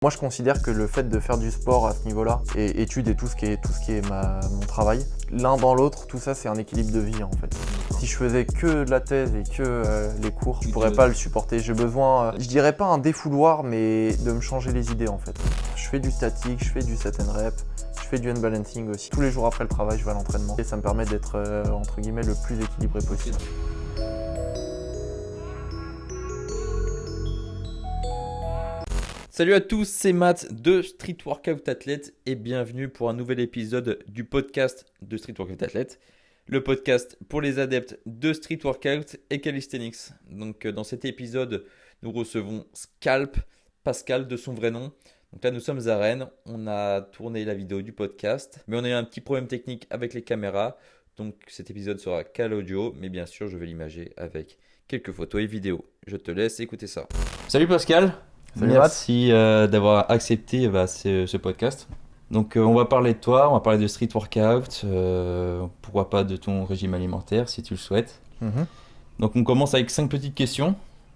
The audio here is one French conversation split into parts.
Moi, je considère que le fait de faire du sport à ce niveau-là, et études et tout ce qui est mon travail, l'un dans l'autre, tout ça, c'est un équilibre de vie en fait. Si je faisais que de la thèse et que les cours, je pourrais pas le supporter. J'ai besoin, je dirais pas un défouloir, mais de me changer les idées en fait. Je fais du statique, je fais du set and rep, je fais du hand balancing aussi. Tous les jours après le travail, je vais à l'entraînement et ça me permet d'être entre guillemets le plus équilibré possible. Salut à tous, c'est Matt de Street Workout Athlete et bienvenue pour un nouvel épisode du podcast de Street Workout Athlete, le podcast pour les adeptes de Street Workout et Calisthenics. Donc dans cet épisode, nous recevons Scalp, Pascal de son vrai nom. Donc là, nous sommes à Rennes, on a tourné la vidéo du podcast, mais on a eu un petit problème technique avec les caméras. Donc cet épisode sera qu'à l'audio, mais bien sûr, je vais l'imager avec quelques photos et vidéos. Je te laisse écouter ça. Salut Pascal. Salut Merci d'avoir accepté ce podcast. Donc on va parler de toi, on va parler de street workout, pourquoi pas de ton régime alimentaire si tu le souhaites. Donc on commence avec 5 petites questions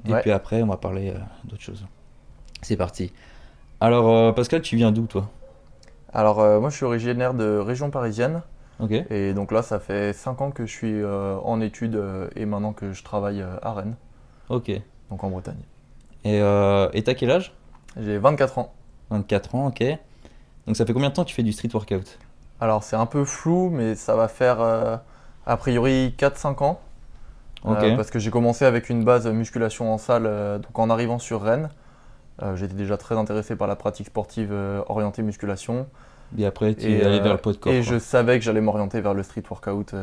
et puis après on va parler d'autres choses. C'est parti. Alors Pascal, tu viens d'où toi ? Alors moi je suis originaire de région parisienne. Ok. Et donc là ça fait 5 ans que je suis en études et maintenant que je travaille à Rennes, Ok. donc en Bretagne. Et t'as quel âge ? J'ai 24 ans. 24 ans, ok. Donc ça fait combien de temps que tu fais du street workout ? Alors c'est un peu flou, mais ça va faire a priori 4-5 ans. Ok. Parce que j'ai commencé avec une base musculation en salle, donc en arrivant sur Rennes. J'étais déjà très intéressé par la pratique sportive orientée musculation. Et après tu es allé vers le poids de corps. Et quoi. je savais que j'allais m'orienter vers le street workout.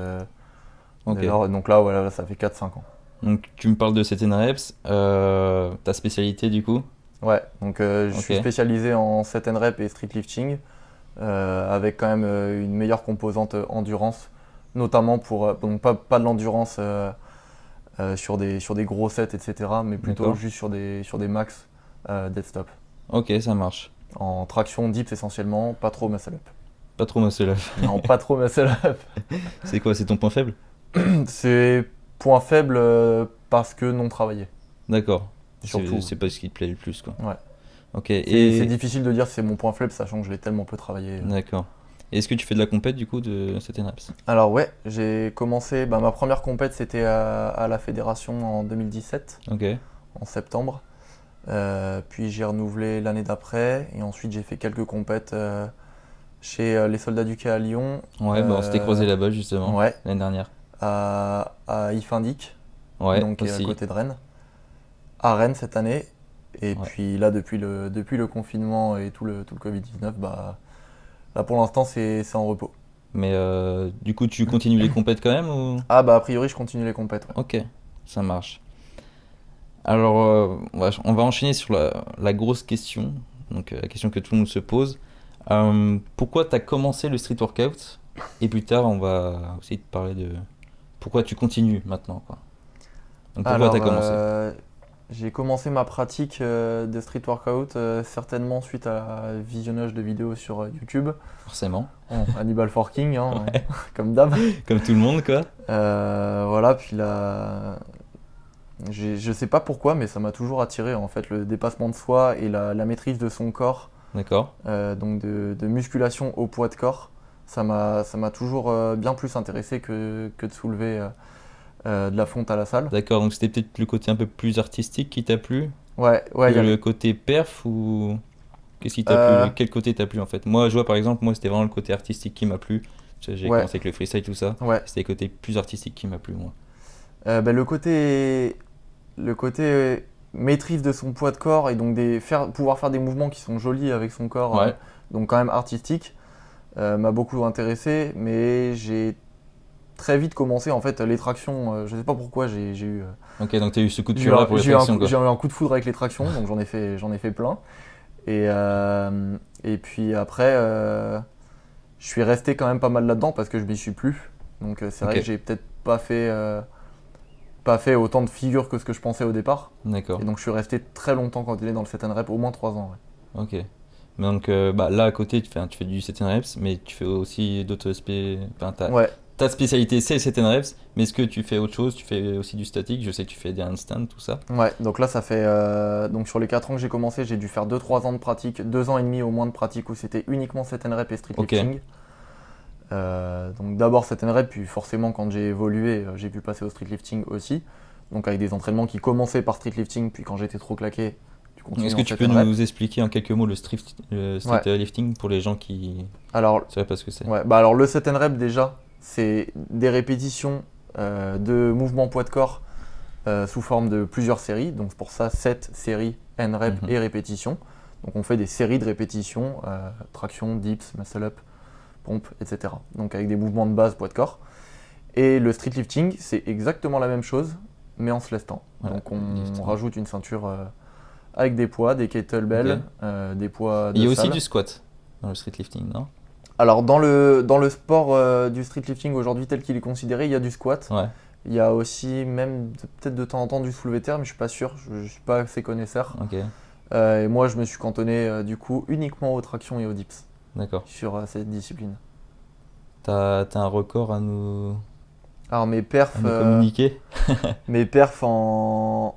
Ok. Donc là, voilà, ça fait 4-5 ans. Donc tu me parles de set and reps, ta spécialité du coup ? Ouais, donc je suis spécialisé en set and rep et street lifting, avec quand même une meilleure composante endurance, notamment pour donc pas de l'endurance sur des gros sets, etc., mais plutôt juste sur des max dead stop. Ok, ça marche. En traction dips essentiellement, pas trop muscle up. Pas trop muscle up. Non, pas trop muscle up. C'est quoi, c'est ton point faible ? C'est point faible parce que non travaillé. D'accord. Surtout. C'est pas ce qui te plaît le plus quoi. Ouais. Ok. C'est difficile de dire si c'est mon point faible, sachant que je l'ai tellement peu travaillé. D'accord. Et est-ce que tu fais de la compète du coup de set and reps ? Alors ouais, j'ai commencé, ma première compète c'était à la fédération en 2017, Ok. en septembre. Puis j'ai renouvelé l'année d'après et ensuite j'ai fait quelques compètes chez les Soldats du Quai à Lyon. Ouais, on s'était croisé là-bas justement Ouais, l'année dernière. à Ifindic, Ouais, donc qui est à aussi. côté de Rennes. À Rennes cette année. Et Ouais. puis là, depuis le confinement et tout le Covid-19, là pour l'instant c'est en repos. Mais du coup, tu continues les compètes quand même ou ? Ah a priori je continue les compètes. Ouais. Ok, ça marche. Alors, on va enchaîner sur la grosse question, donc la question que tout le monde se pose. Pourquoi tu as commencé le street workout ? Et plus tard, on va aussi te parler de pourquoi tu continues maintenant, quoi. Donc pourquoi tu as commencé ? J'ai commencé ma pratique de street workout certainement suite à visionnage de vidéos sur YouTube. Forcément. Bon, Hannibal Forking, hein, comme d'hab. Comme tout le monde, quoi. Voilà, puis là, je sais pas pourquoi, mais ça m'a toujours attiré en fait, le dépassement de soi et la maîtrise de son corps. D'accord. Donc de musculation au poids de corps, ça m'a toujours bien plus intéressé que de soulever de la fonte à la salle. D'accord, donc c'était peut-être le côté un peu plus artistique qui t'a plu Ouais, que il y a le côté perf ou qu'est-ce qui t'a plu ? Quel côté t'a plu en fait ? Moi, je vois par exemple, c'était vraiment le côté artistique qui m'a plu. J'ai commencé avec le freestyle, tout ça. Ouais. C'était le côté plus artistique qui m'a plu, moi. Le côté maîtrise de son poids de corps et donc pouvoir faire des mouvements qui sont jolis avec son corps, donc quand même artistique, m'a beaucoup intéressé, mais j'ai très vite commencé en fait les tractions. Je sais pas pourquoi j'ai eu. Ok, donc t'as eu ce coup de cœur là pour les tractions quoi. J'ai eu un coup de foudre avec les tractions, donc j'en ai fait plein. Et puis après, je suis resté quand même pas mal là-dedans parce que je m'y suis plus. Donc c'est vrai que j'ai peut-être pas fait autant de figures que ce que je pensais au départ. D'accord. Et donc je suis resté très longtemps quand il est dans le set and rep, au moins 3 ans. Ouais. Ok. Donc là à côté tu fais du set and reps, mais tu fais aussi d'autres aspects. Enfin, t'as ta spécialité c'est 7 reps, mais est-ce que tu fais autre chose? Tu fais aussi du statique, je sais que tu fais des handstands, tout ça. Ouais, donc là, ça fait. Donc sur les 4 ans que j'ai commencé, j'ai dû faire 2-3 ans de pratique, 2 ans et demi au moins de pratique où c'était uniquement 7 reps et street Ok. lifting. Donc d'abord 7 reps, puis forcément, quand j'ai évolué, j'ai pu passer au street lifting aussi. Donc avec des entraînements qui commençaient par street lifting, puis quand j'étais trop claqué, tu continues Est-ce en que tu 7 peux reps. nous expliquer en quelques mots le street Ouais. lifting pour les gens qui Alors, ne sauraient pas ce que c'est? ouais, bah alors le 7 rep déjà, c'est des répétitions de mouvements poids de corps sous forme de plusieurs séries. Donc c'est pour ça 7 séries, N rep Mhm. et répétitions. Donc on fait des séries de répétitions, traction, dips, muscle up, pompe, etc. Donc avec des mouvements de base poids de corps. Et le street lifting, c'est exactement la même chose, mais en se lestant. Voilà, Donc lifting. on rajoute une ceinture avec des poids, des kettlebells, des poids Et il y de a aussi salle. du squat dans le street lifting, non? Alors dans le sport du street lifting aujourd'hui tel qu'il est considéré, il y a du squat. Ouais, Il y a aussi même peut-être de temps en temps du soulevé de terre, mais je suis pas sûr, je suis pas assez connaisseur. ok, Et moi je me suis cantonné du coup uniquement aux tractions et aux dips d'accord. sur cette discipline. T'as un record à nous Alors communiquer? mes perfs en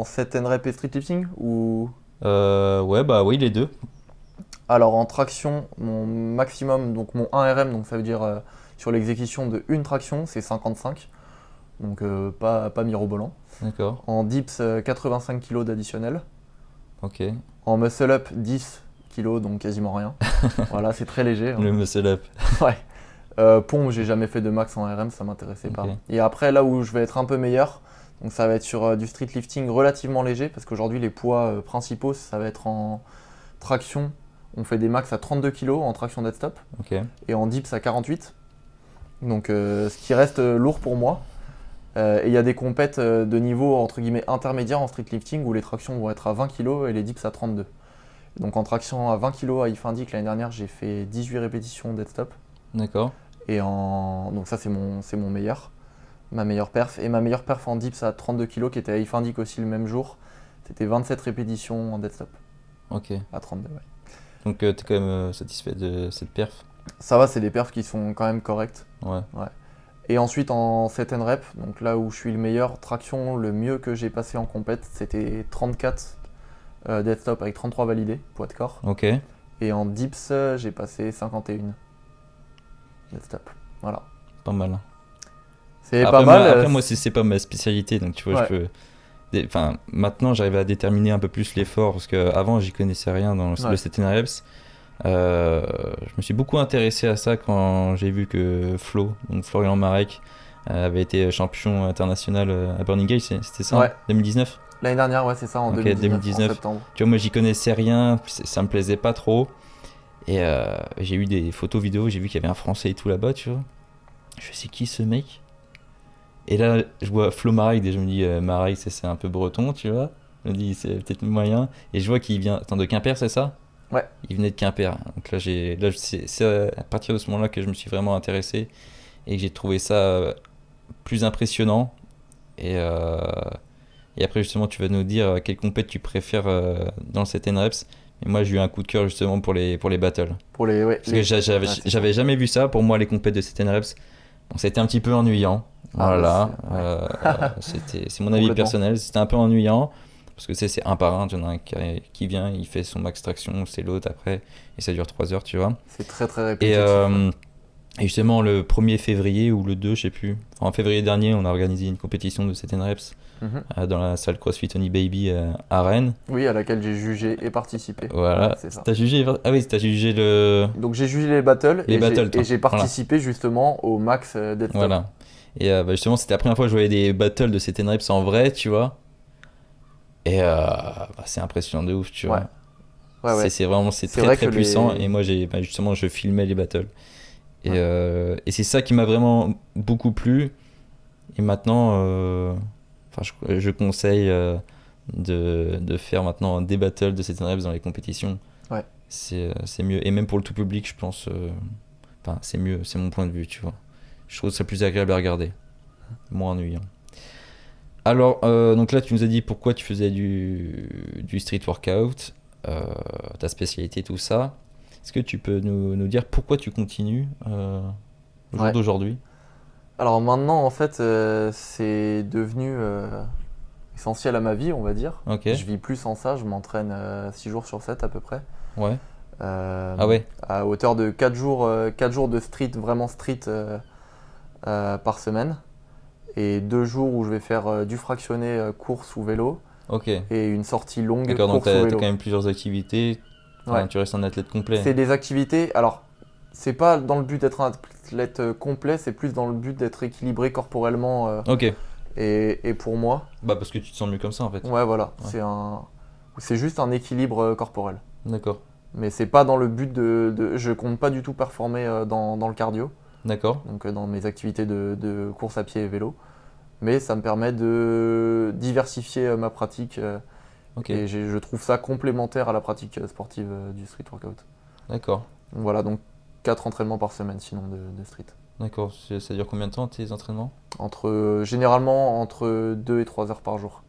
7 rep et street lifting ou Ouais, bah oui, les deux. alors en traction, mon maximum, donc mon 1 RM, donc ça veut dire sur l'exécution de une traction, c'est 55. Donc pas mirobolant. D'accord, En dips, 85 kg d'additionnel. ok. En muscle up, 10 kg, donc quasiment rien. Voilà, c'est très léger. Hein. Le muscle up. Ouais. Pompe, j'ai jamais fait de max en RM, ça m'intéressait pas. Ok. Et après, là où je vais être un peu meilleur, donc ça va être sur du street lifting relativement léger, parce qu'aujourd'hui, les poids principaux, ça va être en traction. On fait des max à 32 kg en traction dead stop, Ok, et en dips à 48. Donc ce qui reste lourd pour moi. Et il y a des compètes de niveau entre guillemets intermédiaire en street lifting où les tractions vont être à 20 kg et les dips à 32. Donc en traction à 20 kg à IF Indic l'année dernière j'ai fait 18 répétitions dead stop. d'accord. Donc ça c'est mon meilleur, ma meilleure perf. Et ma meilleure perf en dips à 32 kg qui était à IF Indic aussi le même jour, c'était 27 répétitions en dead stop Ok. à 32. Ouais. Donc t'es quand même satisfait de cette perf? Ça va, c'est des perfs qui sont quand même correctes. Ouais. Et ensuite en 7 rep, donc là où je suis le meilleur, traction, le mieux que j'ai passé en compète, c'était 34 dead stop avec 33 validés, poids de corps. Ok. Et en dips, j'ai passé 51 dead stop. Voilà. Pas mal. C'est Après, pas mal. Après, moi, c'est pas ma spécialité, donc tu vois, Ouais. je peux. Enfin, maintenant, j'arrive à déterminer un peu plus l'effort parce qu'avant, j'y connaissais rien dans le Ouais. 7 reps. Je me suis beaucoup intéressé à ça quand j'ai vu que donc Florian Marek, avait été champion international à Burning Gate, c'était ça, Ouais. hein, 2019? L'année dernière, ouais, c'est ça, en Ok, 2019, en septembre. Tu vois, moi, j'y connaissais rien, ça me plaisait pas trop. Et j'ai eu des photos vidéos, j'ai vu qu'il y avait un Français et tout là-bas, tu vois. Je sais qui ce mec? Et là, je vois Flo Marek, et je me dis, Marek, c'est un peu breton, tu vois. Je me dis, c'est peut-être moyen. Et je vois qu'il vient. Attends, de Quimper, c'est ça? Ouais. Il venait de Quimper. Donc là, c'est à partir de ce moment-là que je me suis vraiment intéressé et que j'ai trouvé ça plus impressionnant. Et après, justement, tu vas nous dire quelle compète tu préfères dans le 7 reps. Mais moi, j'ai eu un coup de cœur justement pour les battles. Pour les, ouais, Parce que j'avais jamais vu ça. Pour moi, les compètes de 7 reps, bon, c'était un petit peu ennuyant. Ah, Voilà. C'est mon avis Complètement. personnel. C'était un peu ennuyant. Parce que c'est un par un. Tu en as un qui vient, il fait son max traction, c'est l'autre après. Et ça dure 3 heures, tu vois. C'est très très Et, répétitif. et justement, le 1er février ou le 2, je sais plus. Enfin, en février dernier, on a organisé une compétition de 7 reps Mhm. dans la salle CrossFit Honey Baby à Rennes. Oui, à laquelle j'ai jugé et participé. Voilà. Ouais, c'est ça. T'as jugé. Ah oui, t'as jugé le. Donc j'ai jugé les battles Les battles, toi. et j'ai participé justement au max dead stop. Voilà. Et bah, justement, c'était la première fois que je voyais des battles de 7 reps en vrai, tu vois. Et bah, c'est impressionnant de ouf, tu vois. Ouais. C'est vraiment C'est très vrai très que puissant. les- Et moi, justement, je filmais les battles. Et c'est ça qui m'a vraiment beaucoup plu. Et maintenant, je conseille de faire maintenant des battles de 7 reps dans les compétitions. Ouais. C'est mieux. Et même pour le tout public, je pense. Enfin, c'est mieux. C'est mon point de vue, tu vois. Je trouve ça plus agréable à regarder. Moins ennuyant. Alors, donc là, tu nous as dit pourquoi tu faisais du street workout, ta spécialité, tout ça. Est-ce que tu peux nous dire pourquoi tu continues au jour Ouais. d'aujourd'hui? Alors maintenant, en fait, c'est devenu essentiel à ma vie, on va dire. Ok. Je vis plus sans ça, je m'entraîne 6 jours sur 7 à peu près. Ouais. Euh, Ah ouais. à hauteur de 4 jours de street, vraiment street par semaine. Et 2 jours où je vais faire du fractionné course ou vélo. Ok. Et une sortie longue D'accord, donc course ou t'as vélo. quand même plusieurs activités. Enfin, Ouais. tu restes un athlète complet. C'est des activités, alors c'est pas dans le but d'être un athlète complet, c'est plus dans le but d'être équilibré corporellement Ok. et pour moi. Bah parce que tu te sens mieux comme ça en fait. Ouais, voilà, Ouais. c'est juste un équilibre corporel. D'accord. Mais c'est pas dans le but je compte pas du tout performer dans le cardio, D'accord. donc dans mes activités de course à pied et vélo. Mais ça me permet de diversifier ma pratique Ok. et je trouve ça complémentaire à la pratique sportive du street workout. D'accord. Donc voilà, donc 4 entraînements par semaine sinon de street. D'accord. Ça dure combien de temps tes entraînements? Généralement entre 2 et 3 heures par jour.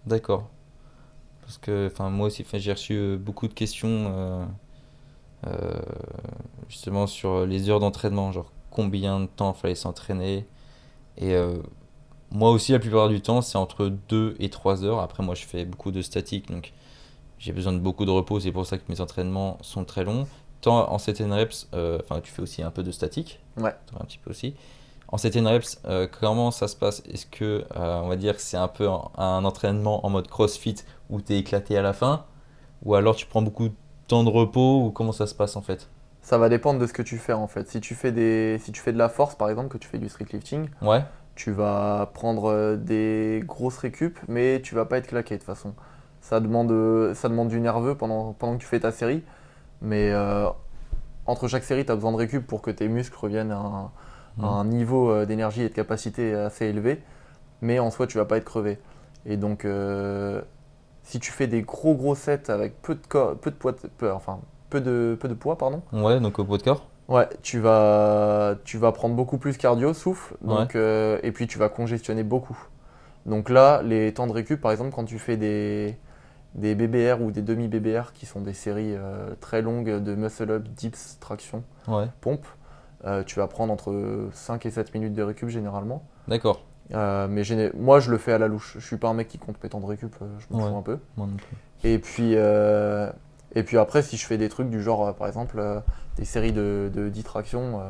D'accord. Parce que enfin, moi aussi, enfin, j'ai reçu beaucoup de questions euh, justement sur les heures d'entraînement, genre combien de temps fallait s'entraîner. Et moi aussi, la plupart du temps, c'est entre 2 et 3 heures. Après, moi, je fais beaucoup de statique, donc j'ai besoin de beaucoup de repos. C'est pour ça que mes entraînements sont très longs. Tant en 7 reps, enfin, tu fais aussi un peu de statique. Ouais. Un petit peu aussi. En 7 reps, comment ça se passe? Est-ce que, on va dire que c'est un peu un entraînement en mode CrossFit où tu es éclaté à la fin? Ou alors tu prends beaucoup de temps de repos? Ou comment ça se passe en fait? Ça va dépendre de ce que tu fais en fait. Si tu fais de la force par exemple, que tu fais du street lifting, Ouais, tu vas prendre des grosses récup, mais tu vas pas être claqué de toute façon. Ça demande du nerveux pendant que tu fais ta série, mais entre chaque série, tu as besoin de récup pour que tes muscles reviennent à un niveau d'énergie et de capacité assez élevé, mais en soi, tu vas pas être crevé. Et donc, si tu fais des gros sets avec peu de poids, peu de poids, pardon, ouais, donc au poids de corps. ouais, tu vas prendre beaucoup plus cardio, souffle, Ouais, donc, et puis tu vas congestionner beaucoup. Donc là, les temps de récup, par exemple, quand tu fais des BBR ou des demi-BBR, qui sont des séries très longues de muscle-up, dips, traction, ouais, pompe, tu vas prendre entre 5 et 7 minutes de récup généralement. d'accord. Mais moi, je le fais à la louche. Je suis pas un mec qui compte mes temps de récup, je m'en Ouais. fous un peu. Moi non plus. Et puis après, si je fais des trucs du genre, par exemple, des séries de 10 tractions,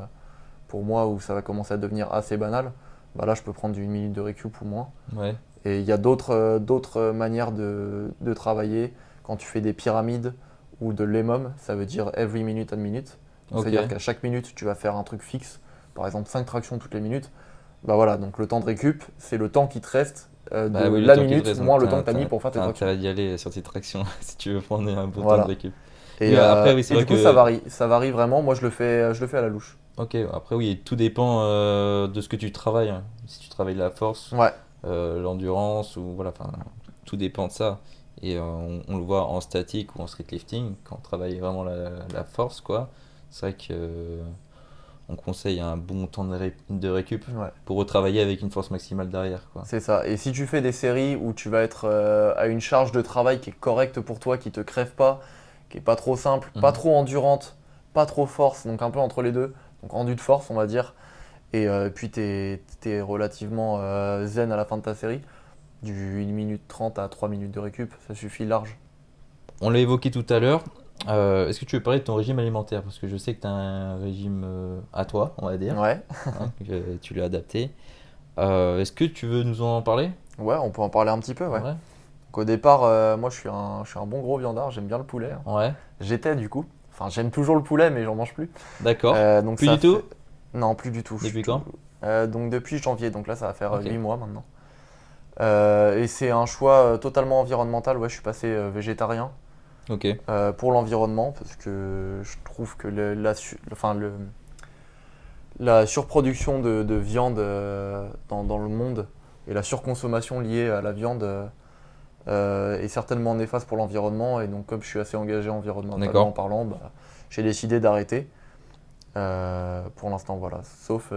pour moi, où ça va commencer à devenir assez banal, bah là, je peux prendre du 1 minute de récup ou moins. Ouais, Et il y a d'autres manières de travailler. Quand tu fais des pyramides ou de l'EMOM, ça veut dire every minute and minute. Donc, ok. c'est-à-dire qu'à chaque minute, tu vas faire un truc fixe, par exemple 5 tractions toutes les minutes. Bah voilà, donc le temps de récup, c'est le temps qui te reste de Bah oui, le la temps qui te minute reste, moins donc le temps que tu as mis pour faire tes t'as tractions. intérêt d'y aller sur tes tractions si tu veux prendre un bon temps de Voilà. récup. Et, Mais après, oui, c'est et vrai du coup, que. ça varie vraiment. Moi, je le fais à la louche. Ok, après, oui, tout dépend de ce que tu travailles, hein. Si tu travailles la force, Ouais, l'endurance, ou voilà, enfin, tout dépend de ça. Et on le voit en statique ou en street lifting, quand on travaille vraiment la force, quoi. C'est vrai que on conseille un bon temps de récup ouais, pour retravailler avec une force maximale derrière, quoi. c'est ça. Et si tu fais des séries où tu vas être à une charge de travail qui est correcte pour toi, qui te crève pas, qui est pas trop simple, pas Mhm. trop endurante, pas trop force, donc un peu entre les deux, donc endu de force, on va dire. Et puis t'es relativement zen à la fin de ta série. Du 1 minute 30 à 3 minutes de récup, ça suffit large. On l'a évoqué tout à l'heure. Est-ce que tu veux parler de ton régime alimentaire? Parce que je sais que tu as un régime à toi, on va dire, Ouais, hein, que tu l'as adapté. Est-ce que tu veux nous en parler? ouais, on peut en parler un petit peu, ouais. Ouais. Donc au départ, moi je suis un bon gros viandard, j'aime bien le poulet, hein. Ouais. J'étais du coup. Enfin, j'aime toujours le poulet, mais j'en mange plus. D'accord. Donc Plus ça du tout? Non, plus du tout. Je Depuis suis quand? donc depuis janvier, donc là ça va faire Ok. 8 mois maintenant. Et c'est un choix totalement environnemental. Ouais, je suis passé végétarien Ok. pour l'environnement parce que je trouve que la surproduction de viande dans le monde et la surconsommation liée à la viande est certainement néfaste pour l'environnement. Et donc, comme je suis assez engagé environnementalement D'accord. parlant, bah, j'ai décidé d'arrêter. Pour l'instant, voilà. Sauf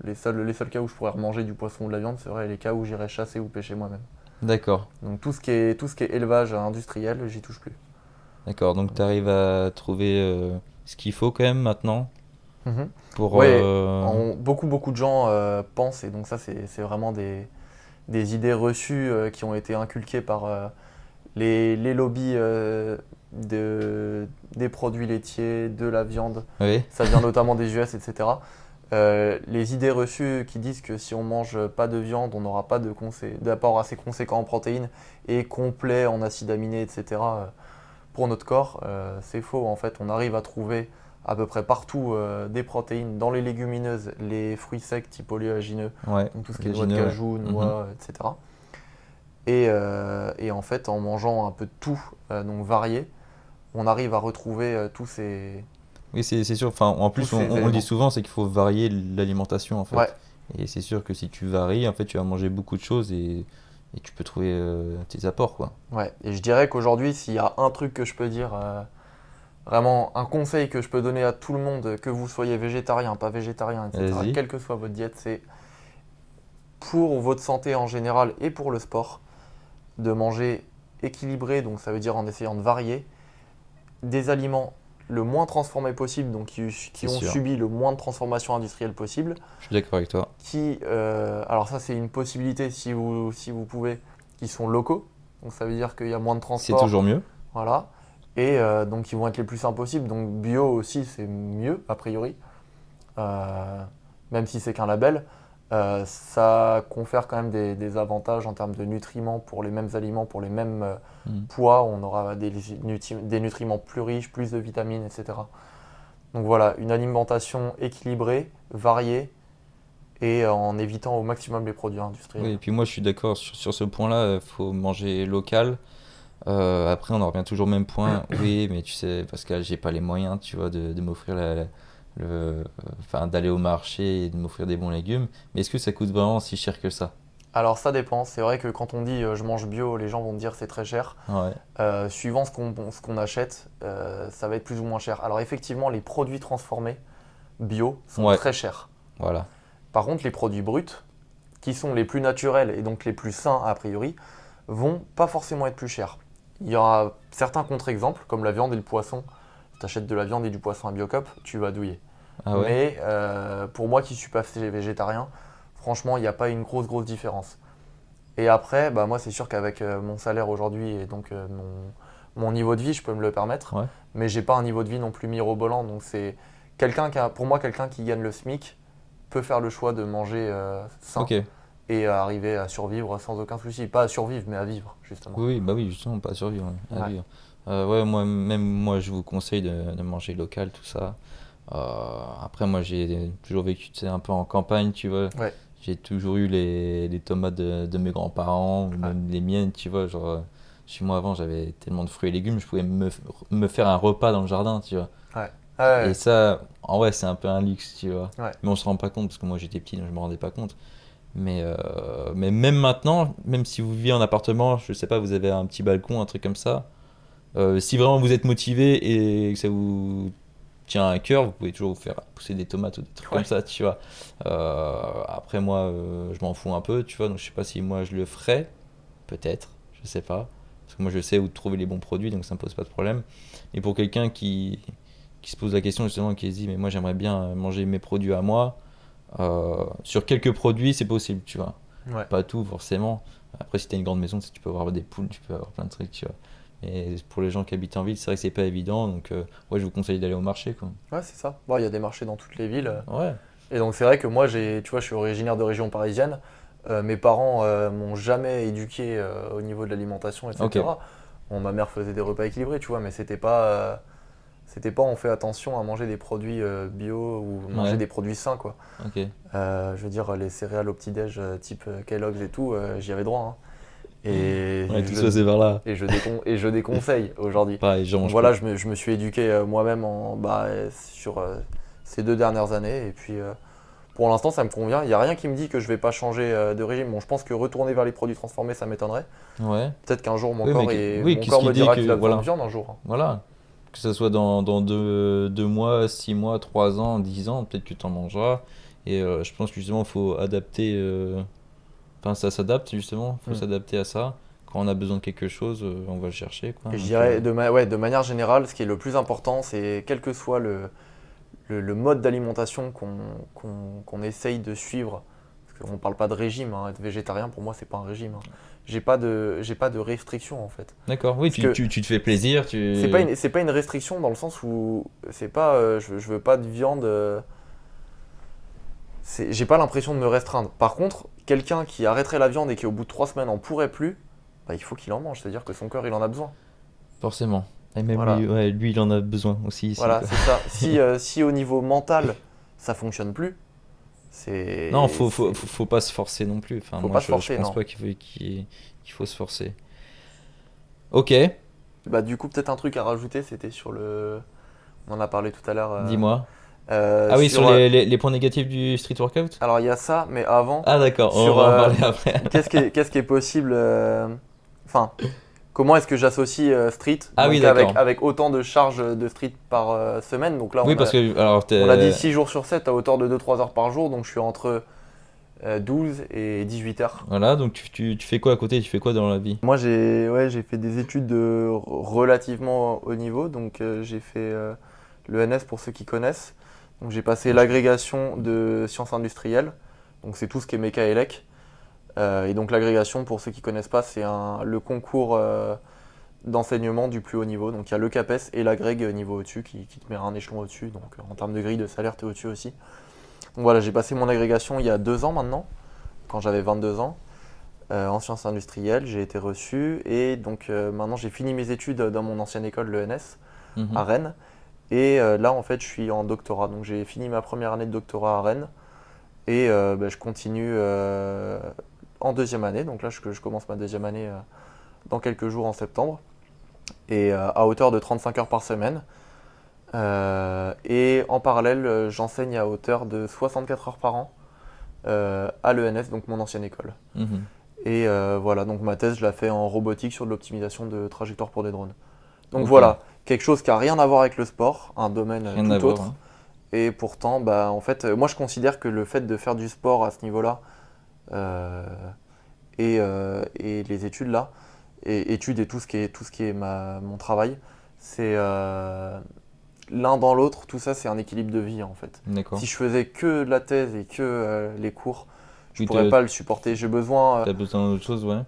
les seuls cas où je pourrais remanger du poisson ou de la viande, c'est vrai, les cas où j'irais chasser ou pêcher moi-même. D'accord. Donc tout ce qui est élevage industriel, j'y touche plus. D'accord. Donc tu arrives à trouver ce qu'il faut quand même maintenant? Mhm. pour Ouais, beaucoup de gens pensent, et donc ça c'est vraiment des idées reçues qui ont été inculquées par les lobbies des produits laitiers, de la viande. Oui, Ça vient notamment des US, etc. Les idées reçues qui disent que si on mange pas de viande, on n'aura pas d'apport assez conséquent en protéines et complet en acides aminés, etc. Pour notre corps, c'est faux. En fait, on arrive à trouver à peu près partout des protéines dans les légumineuses, les fruits secs type oléagineux, ouais, donc tout ce qui est noix de oléagineux, ouais. cajou, Mhm. noix, etc. Et en fait, en mangeant un peu de tout, donc varié, on arrive à retrouver Oui, c'est sûr. Enfin, en tous plus, ces on le dit éléments. souvent, c'est qu'il faut varier l'alimentation en Ouais. fait. Et c'est sûr que si tu varies, en fait, tu vas manger beaucoup de choses et tu peux trouver tes apports, quoi. Ouais, et je dirais qu'aujourd'hui, s'il y a un truc que je peux dire, vraiment un conseil que je peux donner à tout le monde, que vous soyez végétarien, pas végétarien, etc., Vas-y. quelle que soit votre diète, c'est pour votre santé en général et pour le sport, de manger équilibré, donc ça veut dire en essayant de varier, des aliments le moins transformés possible, donc qui C'est ont sûr. subi le moins de transformation industrielle possible, Je suis d'accord avec toi. alors ça c'est une possibilité si vous pouvez, qui sont locaux, donc ça veut dire qu'il y a moins de C'est transport. toujours mieux. Voilà. Et donc ils vont être les plus sains possibles. Donc bio aussi c'est mieux a priori. Euh, Même si c'est qu'un label. Ça confère quand même des avantages en termes de nutriments pour les mêmes aliments, pour les mêmes Mm. poids. On aura des nutriments plus riches, plus de vitamines, etc. Donc voilà, une alimentation équilibrée, variée et en évitant au maximum les produits industriels. Oui, et puis moi, je suis d'accord sur ce point-là. Il faut manger local. Après, on en revient toujours au même point. Oui, mais tu sais, parce que j'ai pas les moyens, tu vois, de m'offrir enfin, d'aller au marché et de m'offrir des bons légumes. Mais est-ce que ça coûte vraiment si cher que ça? Alors ça dépend, c'est vrai que quand on dit je mange bio, les gens vont me dire c'est très cher. Ouais, Suivant ce qu'on achète, ça va être plus ou moins cher. Alors effectivement, les produits transformés bio sont ouais, très chers. voilà. Par contre, les produits bruts, qui sont les plus naturels et donc les plus sains a priori, vont pas forcément être plus chers. Il y aura certains contre-exemples, comme la viande et le poisson. Si tu achètes de la viande et du poisson à Biocop, tu vas douiller. Ah ouais? Mais pour moi qui suis pas végétarien, franchement, il n'y a pas une grosse différence. Et après, bah moi c'est sûr qu'avec mon salaire aujourd'hui et donc mon niveau de vie, je peux me le permettre. Ouais. Mais j'ai pas un niveau de vie non plus mirobolant. Donc c'est pour moi, quelqu'un qui gagne le SMIC peut faire le choix de manger sain Ok. et arriver à survivre sans aucun souci. Pas à survivre, mais à vivre, justement. Oui, oui, bah oui, justement, pas à survivre, ouais, à Ouais. vivre. Ouais, moi, je vous conseille de manger local, tout ça. Après, moi, j'ai toujours vécu, tu sais, un peu en campagne, tu vois. Ouais. J'ai toujours eu les tomates de mes grands-parents, ou Ouais. même les miennes, tu vois. Genre, chez moi, avant, j'avais tellement de fruits et légumes, je pouvais me faire un repas dans le jardin, tu vois. Ouais. Et Ouais. ça, en vrai, c'est un peu un luxe, tu vois. Ouais. Mais on se rend pas compte, parce que moi, j'étais petit, donc je me rendais pas compte. Mais même maintenant, même si vous vivez en appartement, je sais pas, vous avez un petit balcon, un truc comme ça, si vraiment vous êtes motivé et que ça vous tient à cœur, vous pouvez toujours vous faire pousser des tomates ou des trucs comme Ouais. ça, tu vois. Après, moi, je m'en fous un peu, tu vois, donc je sais pas si moi je le ferais, peut-être, je sais pas. Parce que moi, je sais où trouver les bons produits, donc ça me pose pas de problème. Et pour quelqu'un qui se pose la question, justement, qui se dit, mais moi, j'aimerais bien manger mes produits à moi, sur quelques produits, c'est possible, tu vois. Ouais. Pas tout, forcément. Après, si t'as une grande maison, tu peux avoir des poules, tu peux avoir plein de trucs, tu vois. Et pour les gens qui habitent en ville, c'est vrai que c'est pas évident, donc ouais, je vous conseille d'aller au marché, quoi. Ouais, c'est ça. Bon, il y a des marchés dans toutes les villes. Ouais, Et donc c'est vrai que moi, tu vois, je suis originaire de région parisienne. Mes parents m'ont jamais éduqué au niveau de l'alimentation, ok. etc. Bon, ma mère faisait des repas équilibrés, tu vois, mais c'était pas on fait attention à manger des produits bio ou manger Ouais, des produits sains, quoi. ok. Je veux dire, les céréales au petit-déj type Kellogg's et tout, j'y avais droit, hein. Et On est je, tous passés par là. et je déconseille aujourd'hui. Pareil, j'en Donc mange voilà, plus. je me suis éduqué moi-même sur ces 2 dernières années. Et puis pour l'instant, ça me convient. Il n'y a rien qui me dit que je vais pas changer de régime. Bon, je pense que retourner vers les produits transformés, ça m'étonnerait. Ouais. Peut-être qu'un jour, Oui, mais oui, mon qu'est-ce corps qui me dit dira qu'il que. a besoin de Voilà. viande un jour, hein. Voilà. Que ce soit dans 2 mois, 6 mois, 3 ans, 10 ans, peut-être que tu en mangeras. Et je pense que justement, il faut adapter. Enfin, ça s'adapte justement, il faut Mm. s'adapter à ça. Quand on a besoin de quelque chose, on va le chercher, quoi. Et je Donc, dirais, ouais, de manière générale, ce qui est le plus important, c'est quel que soit le le mode d'alimentation qu'on essaye de suivre, parce qu'on ne parle pas de régime, hein, être végétarien pour moi c'est pas un régime. Hein. J'ai pas de restriction en fait. D'accord, oui, Parce que tu te fais plaisir. c'est pas une restriction dans le sens où c'est pas, je veux pas de viande. J'ai pas l'impression de me restreindre. Par contre, quelqu'un qui arrêterait la viande et qui au bout de 3 semaines en pourrait plus, bah, il faut qu'il en mange, c'est-à-dire que son corps il en a besoin. Forcément. Et même Voilà. lui, ouais, lui, il en a besoin aussi ici, Voilà, quoi. c'est ça. Si au niveau mental ça fonctionne plus, Non, c'est. faut pas se forcer non plus. Enfin, Faut moi, pas se je forcer, pense non. pas qu'il faut se forcer. Ok, Bah, du coup, peut-être un truc à rajouter, c'était sur le. On en a parlé tout à l'heure. dis-moi. Ah oui, sur sur. les points négatifs du street workout? Alors, il y a ça, mais avant, Ah d'accord, on sur va en parler après. qu'est-ce qui est possible. Enfin, comment est-ce que j'associe street Ah oui, donc d'accord. avec autant de charges de street par semaine. Donc là, Oui, parce que alors on a dit 6 jours sur 7 à hauteur de 2-3 heures par jour. Donc je suis entre 12 et 18 heures. voilà, donc tu fais quoi à côté? Tu fais quoi dans la vie? Moi, j'ai fait des études de relativement haut niveau. Donc j'ai fait l'ENS pour ceux qui connaissent. Donc j'ai passé l'agrégation de sciences industrielles. Donc c'est tout ce qui est méca et élec. Et donc l'agrégation, pour ceux qui ne connaissent pas, c'est le concours d'enseignement du plus haut niveau. Donc il y a le CAPES et l'agrég niveau au-dessus qui te met un échelon au-dessus. Donc en termes de grille de salaire, tu es au-dessus aussi. Donc voilà, j'ai passé mon agrégation il y a 2 ans maintenant, quand j'avais 22 ans, en sciences industrielles. J'ai été reçu et donc maintenant j'ai fini mes études dans mon ancienne école, l'ENS, Mhm. à Rennes. Et là en fait je suis en doctorat. Donc j'ai fini ma première année de doctorat à Rennes et je continue en deuxième année. Donc là je commence ma deuxième année dans quelques jours en septembre et à hauteur de 35 heures par semaine. Et en parallèle, j'enseigne à hauteur de 64 heures par an à l'ENS, donc mon ancienne école. Mhm. Et voilà, donc ma thèse, je la fais en robotique sur de l'optimisation de trajectoires pour des drones. Donc Ok. voilà, quelque chose qui n'a rien à voir avec le sport, un domaine Rien à tout voir, autre. hein. Et pourtant, bah, en fait, moi je considère que le fait de faire du sport à ce niveau-là euh, et les études là, et études et tout ce qui est mon travail, c'est l'un dans l'autre, tout ça c'est un équilibre de vie en fait. D'accord. Si je faisais que la thèse et que les cours, je Oui, pourrais pas le supporter. J'ai besoin, t'as besoin d'autre chose, ouais.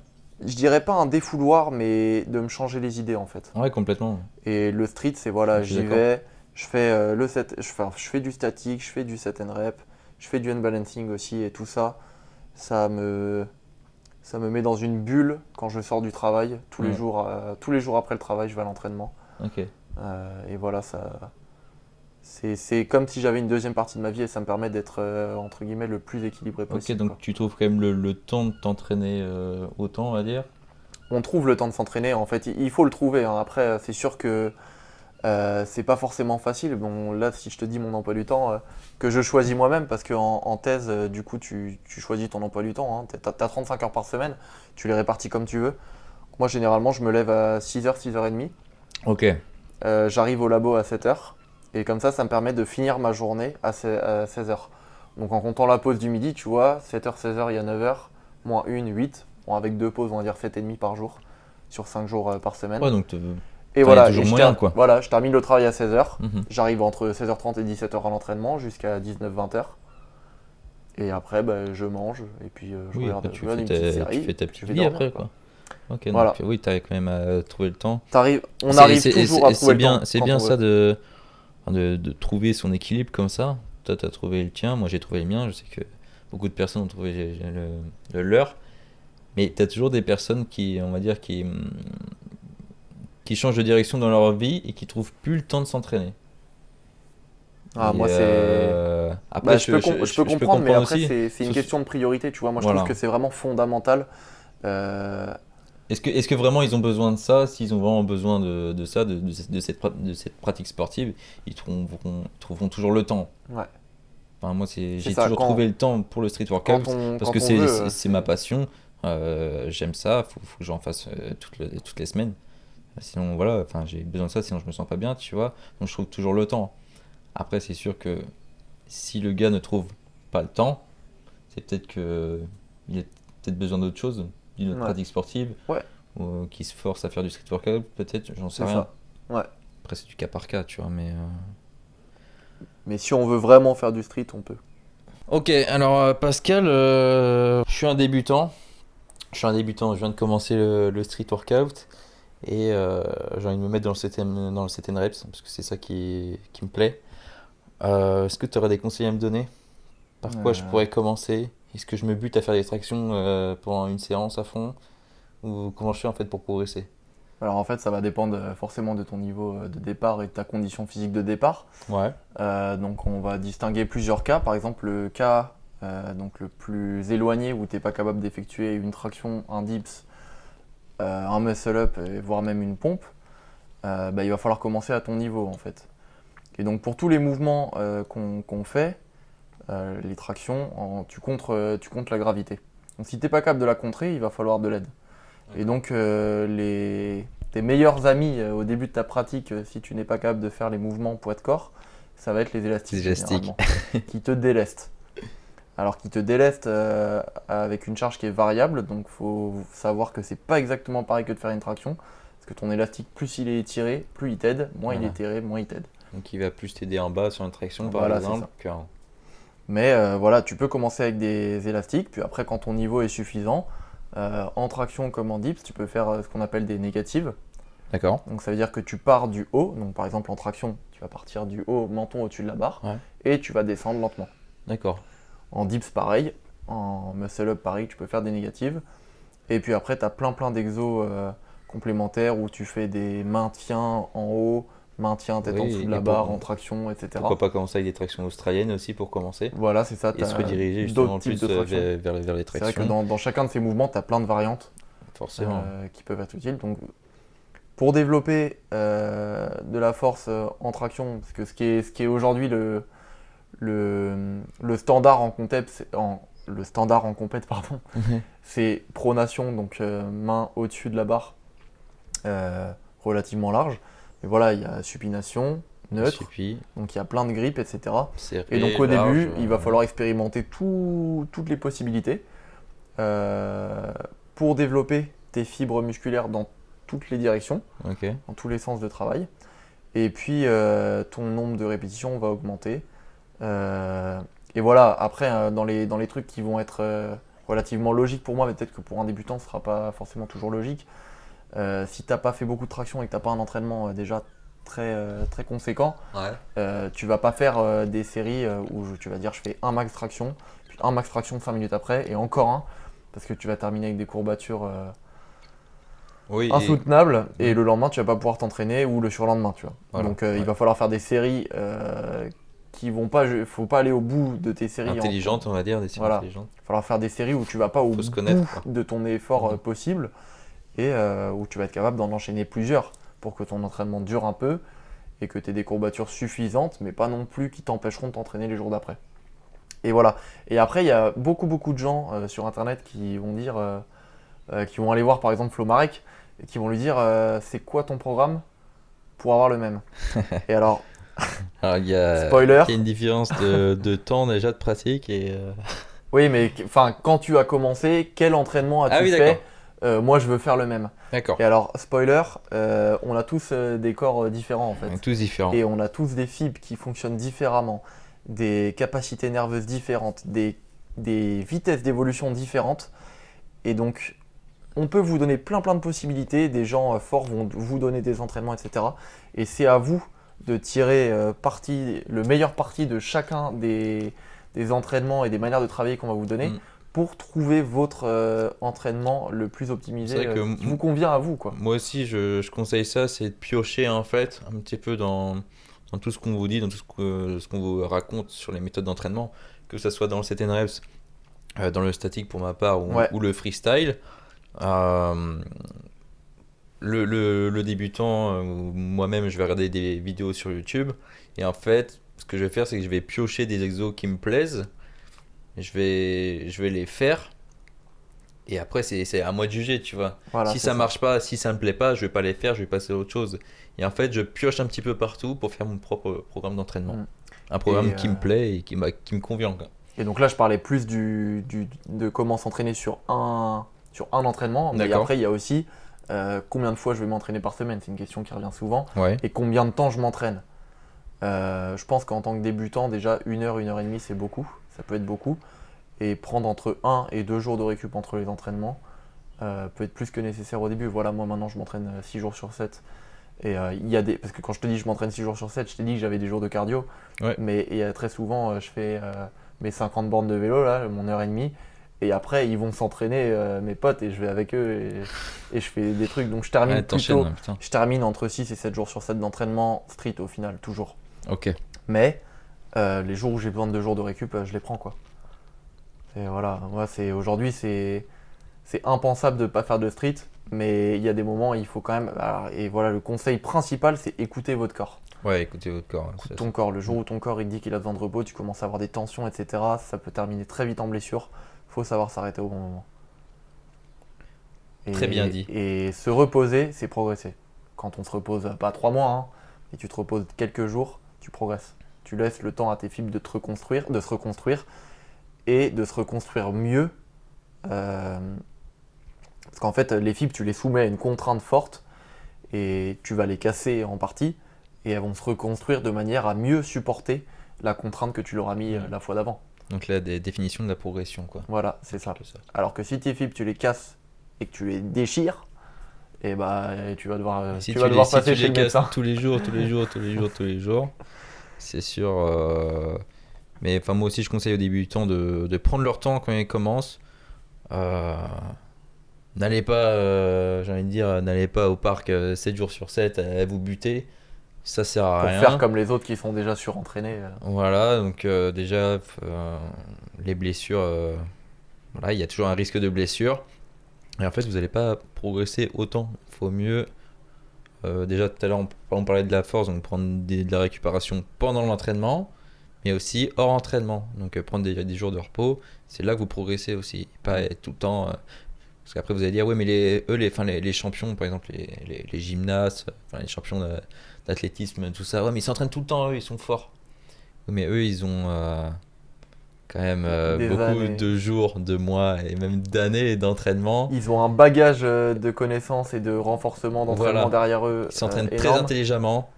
je dirais pas un défouloir, mais de me changer les idées en fait. Ouais, complètement. Et le street, c'est voilà, Je suis j'y d'accord. vais, je fais le set, je fais du statique, je fais du set and rep, je fais du unbalancing aussi et tout ça, ça me met dans une bulle quand je sors du travail. Tous les Ouais. jours après le travail, je vais à l'entraînement. Ok. Et voilà, c'est comme si j'avais une deuxième partie de ma vie et ça me permet d'être entre guillemets le plus équilibré Ok, possible. donc Quoi. tu trouves quand même le temps de t'entraîner autant, on va dire. On trouve le temps de s'entraîner, en fait, il faut le trouver. Hein. Après, c'est sûr que c'est pas forcément facile. Bon, là, si je te dis mon emploi du temps, que je choisis moi-même, parce qu'en thèse, du coup, tu choisis ton emploi du temps. Hein. Tu as 35 heures par semaine, tu les répartis comme tu veux. Moi, généralement, je me lève à 6h, 6h30. Ok. J'arrive au labo à 7h. Et comme ça me permet de finir ma journée à 16h. Donc en comptant la pause du midi, tu vois, 7h, 16h, il y a 9h, moins 1, 8. Bon, avec 2 pauses, on va dire 7,5 par jour, sur 5 jours par semaine. Ouais, donc Et enfin, il y a voilà, toujours moyen, quoi. voilà, je termine le travail à 16h. Mhm. J'arrive entre 16h30 et 17h à l'entraînement, jusqu'à 19-20h. Et après, bah, je mange, et puis je Oui, regarde, après, je regarde une petite série. tu fais ta je petite vais vie dormir, après, quoi. quoi. Ok, Voilà. donc oui, tu arrives quand même à trouver le temps. On C'est- arrive c'est- toujours à c'est trouver le bien, temps. c'est quand bien on ça veut. de trouver son équilibre comme ça. Toi, tu as trouvé le tien, moi j'ai trouvé le mien. Je sais que beaucoup de personnes ont trouvé le leur. Mais tu as toujours des personnes qui, on va dire, qui changent de direction dans leur vie et qui trouvent plus le temps de s'entraîner. Ah, Et, moi, c'est. après, Bah, je peux comprendre, mais après, aussi. c'est une question de priorité, tu vois. Moi, je Voilà. trouve que c'est vraiment fondamental. Euh, Est-ce que vraiment ils ont besoin de ça? S'ils ont vraiment besoin de ça, de cette pratique sportive, ils trouveront toujours le temps. ouais. Enfin, moi, C'est j'ai ça, toujours trouvé le temps pour le street workout parce que quand on veut, c'est ma passion. J'aime ça, faut que j'en fasse toutes les semaines. Sinon, voilà, enfin, j'ai besoin de ça, sinon je me sens pas bien, tu vois. Donc, je trouve toujours le temps. Après, c'est sûr que si le gars ne trouve pas le temps, c'est peut-être que il a peut-être besoin d'autre chose, d'une autre Ouais. pratique sportive, Ouais. ou qui se force à faire du street workout, peut-être, j'en sais C'est rien. ça. Ouais. Après, c'est du cas par cas, tu vois, mais Mais si on veut vraiment faire du street, on peut. Ok, alors Pascal, je suis un débutant. Je viens de commencer le street workout et j'ai envie de me mettre dans le 7 reps parce que c'est ça qui me plaît. Est-ce que tu aurais des conseils à me donner? Par quoi je pourrais commencer? Est-ce que je me bute à faire des tractions pendant une séance à fond? Ou comment je fais en fait pour progresser? Alors en fait, ça va dépendre forcément de ton niveau de départ et de ta condition physique de départ. Ouais, Donc on va distinguer plusieurs cas. Par exemple, le cas donc le plus éloigné où tu n'es pas capable d'effectuer une traction, un dips, un muscle-up, et voire même une pompe, il va falloir commencer à ton niveau en fait. Et donc pour tous les mouvements qu'on fait, les tractions, tu comptes la gravité. Donc si tu n'es pas capable de la contrer, il va falloir de l'aide. Et donc tes meilleurs amis au début de ta pratique, si tu n'es pas capable de faire les mouvements poids de corps, ça va être les élastiques, généralement, qui te délestent. Alors qu'ils te délestent avec une charge qui est variable, donc il faut savoir que c'est pas exactement pareil que de faire une traction, parce que ton élastique, plus il est étiré, plus il t'aide, moins il est étiré, moins il t'aide. donc il va plus t'aider en bas sur une traction par Voilà, exemple. Mais voilà, tu peux commencer avec des élastiques, puis après quand ton niveau est suffisant, en traction comme en dips, tu peux faire ce qu'on appelle des négatives. D'accord. Donc ça veut dire que tu pars du haut, donc par exemple en traction, tu vas partir du haut, menton au-dessus de la barre, et tu vas descendre lentement. D'accord. En dips pareil, en muscle-up pareil, tu peux faire des négatives. Et puis après, tu as plein d'exos complémentaires où tu fais des maintiens en haut, maintien tête en dessous de la barre, en traction, etc. Pourquoi pas commencer avec des tractions australiennes aussi pour commencer? Voilà, c'est ça. Et se rediriger justement plus vers les tractions. C'est vrai que dans chacun de ces mouvements, tu as plein de variantes forcément qui peuvent être utiles. Donc, pour développer de la force en traction, parce que ce qui est aujourd'hui le standard en compète, c'est pronation, donc main au-dessus de la barre, relativement large. Mais voilà, il y a supination, neutre, donc il y a plein de grippes, etc. Serré, et donc au large, début, il va falloir expérimenter toutes les possibilités pour développer tes fibres musculaires dans toutes les directions, dans tous les sens de travail. Et puis ton nombre de répétitions va augmenter. Et voilà, après dans les trucs qui vont être relativement logiques pour moi, mais peut-être que pour un débutant ce ne sera pas forcément toujours logique. Si tu n'as pas fait beaucoup de traction et que tu n'as pas un entraînement déjà très conséquent, tu vas pas faire des séries où tu vas dire je fais un max traction, puis un max traction 5 minutes après et encore un, parce que tu vas terminer avec des courbatures insoutenables et le lendemain tu vas pas pouvoir t'entraîner ou le surlendemain, tu vois. Voilà. Donc il va falloir faire des séries qui vont pas, faut pas aller au bout de tes séries intelligentes, on va dire, des séries intelligentes. Il va falloir faire des séries où tu vas pas au bout de ton effort possible et où tu vas être capable d'en enchaîner plusieurs pour que ton entraînement dure un peu et que tu aies des courbatures suffisantes, mais pas non plus qui t'empêcheront de t'entraîner les jours d'après. Et voilà. Et après, il y a beaucoup de gens sur internet qui vont dire, qui vont aller voir par exemple Flo Marek et qui vont lui dire c'est quoi ton programme pour avoir le même. Et alors spoiler, il y a une différence de temps déjà de pratique et oui, mais quand tu as commencé, quel entraînement as-tu fait? Moi, je veux faire le même. D'accord. Et alors, spoiler, on a tous des corps différents en fait. On est tous différents. Et on a tous des fibres qui fonctionnent différemment, des capacités nerveuses différentes, des vitesses d'évolution différentes. Et donc, on peut vous donner plein de possibilités. Des gens forts vont vous donner des entraînements, etc. Et c'est à vous de tirer le meilleur parti de chacun des entraînements et des manières de travailler qu'on va vous donner. Pour trouver votre entraînement le plus optimisé qui vous convient à vous, quoi. Moi aussi, je conseille ça, c'est de piocher en fait un petit peu dans tout ce qu'on vous dit, dans tout ce qu'on vous raconte sur les méthodes d'entraînement, que ce soit dans le 7 reps, dans le statique pour ma part ou le freestyle. Le débutant, moi-même, je vais regarder des vidéos sur YouTube et en fait, ce que je vais faire, c'est que je vais piocher des exos qui me plaisent. Je vais les faire et après c'est à moi de juger, tu vois. Voilà, si ça marche pas, si ça me plaît pas, je vais pas les faire, je vais passer à autre chose. Et en fait, je pioche un petit peu partout pour faire mon propre programme d'entraînement. Un programme qui me plaît et qui me convient, quoi. Et donc là, je parlais plus de comment s'entraîner sur un entraînement, mais après il y a aussi combien de fois je vais m'entraîner par semaine, c'est une question qui revient souvent. Et combien de temps je m'entraîne. Je pense qu'en tant que débutant, déjà 1 heure et demie, c'est beaucoup. Ça peut être beaucoup. Et prendre entre 1 et 2 jours de récup entre les entraînements peut être plus que nécessaire au début. Voilà, moi maintenant je m'entraîne 6 jours sur 7. Et il y a des. Parce que quand je te dis je m'entraîne 6 jours sur 7, je t'ai dit que j'avais des jours de cardio. Ouais. Mais très souvent, je fais mes 50 bornes de vélo, là, mon heure et demie. Et après, ils vont s'entraîner, mes potes, et je vais avec eux et je fais des trucs. Donc je termine t'enchaînes, plutôt. putain. Je termine entre 6 et 7 jours sur 7 d'entraînement street au final, toujours. Ok. Mais les jours où j'ai besoin de 2 jours de récup, je les prends quoi. Et voilà, moi aujourd'hui c'est impensable de ne pas faire de street, mais il y a des moments où il faut quand même. Alors, et voilà, le conseil principal c'est écouter votre corps. Ouais, écoutez votre corps. Écoute ton corps. Le jour où ton corps il te dit qu'il a besoin de repos, tu commences à avoir des tensions, etc. Ça peut terminer très vite en blessure. Faut savoir s'arrêter au bon moment. Très bien dit. Et se reposer, c'est progresser. Quand on se repose, pas 3 mois, hein, et tu te reposes quelques jours, tu progresses. Tu laisses le temps à tes fibres de se reconstruire et de se reconstruire mieux. Parce qu'en fait, les fibres, tu les soumets à une contrainte forte et tu vas les casser en partie et elles vont se reconstruire de manière à mieux supporter la contrainte que tu leur as mis la fois d'avant. Donc là, des définitions de la progression, quoi. Voilà, c'est ça. Alors que si tes fibres, tu les casses et que tu les déchires, et tu vas devoir, Si tu vas devoir passer si chez le médecin. tous les jours, c'est sûr. Mais enfin, moi aussi, je conseille aux débutants de prendre leur temps quand ils commencent. N'allez pas, j'ai envie de dire, n'allez pas au parc 7 jours sur 7 à vous buter. Ça sert à Pour rien. faire comme les autres qui sont déjà surentraînés. Voilà, donc déjà, les blessures, voilà, il y a toujours un risque de blessure. Et en fait, vous n'allez pas progresser autant. Il faut mieux. Déjà, tout à l'heure, on parlait de la force, donc prendre de la récupération pendant l'entraînement, mais aussi hors entraînement. Donc, prendre des jours de repos, c'est là que vous progressez aussi. Pas être tout le temps. Parce qu'après, vous allez dire, oui, mais les champions, par exemple, les gymnastes, les champions d'athlétisme, tout ça, ouais, mais ils s'entraînent tout le temps, eux, ils sont forts. Oui, mais eux, ils ont quand même beaucoup années. de jours, de mois et même d'années d'entraînement. Ils ont un bagage de connaissances et de renforcement d'entraînement derrière eux. Ils s'entraînent très énorme. intelligemment.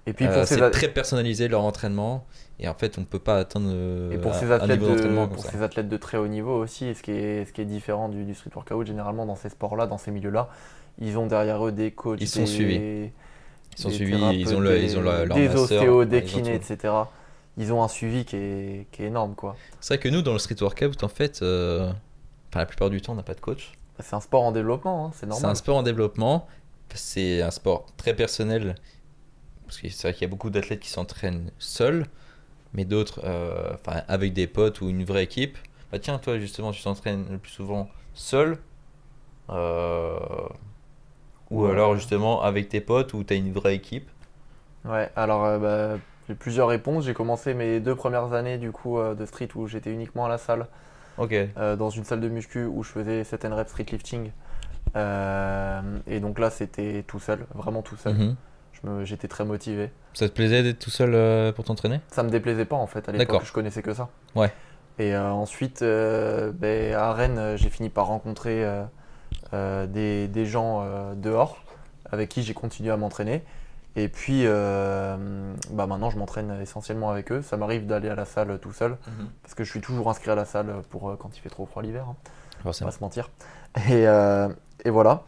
Et puis c'est très personnalisé leur entraînement. Et en fait, on ne peut pas atteindre et pour ces un athlètes niveau d'entraînement comme pour ça. ces athlètes de très haut niveau aussi, et ce qui est différent du street workout, généralement dans ces sports-là, dans ces milieux-là, ils ont derrière eux des coachs, Ils sont suivis. Ils sont suivis, ils ont leur des masseur, ostéos, des ils ont kinés, tout. etc. Ils ont un suivi qui est énorme, quoi. C'est vrai que nous, dans le street workout, en fait, la plupart du temps, on n'a pas de coach. C'est un sport en développement, hein, c'est C'est normal. un sport en développement. C'est un sport très personnel. Parce que c'est vrai qu'il y a beaucoup d'athlètes qui s'entraînent seuls, mais d'autres avec des potes ou une vraie équipe. Bah tiens, toi justement, tu t'entraînes le plus souvent seul ou alors justement avec tes potes ou tu as une vraie équipe. Ouais, alors j'ai plusieurs réponses. J'ai commencé mes 2 premières années du coup de street où j'étais uniquement à la salle, Ok. dans une salle de muscu où je faisais 7 reps street lifting. Et donc là, c'était tout seul, vraiment tout seul. Mhm. J'étais très motivé. Ça te plaisait d'être tout seul pour t'entraîner? Ça me déplaisait pas en fait, à D'accord. l'époque, je connaissais que ça. Ouais. Et ensuite, à Rennes, j'ai fini par rencontrer des gens dehors avec qui j'ai continué à m'entraîner. Et puis maintenant, je m'entraîne essentiellement avec eux. Ça m'arrive d'aller à la salle tout seul parce que je suis toujours inscrit à la salle pour quand il fait trop froid l'hiver, hein. On va Forcément. pas se mentir. Et voilà.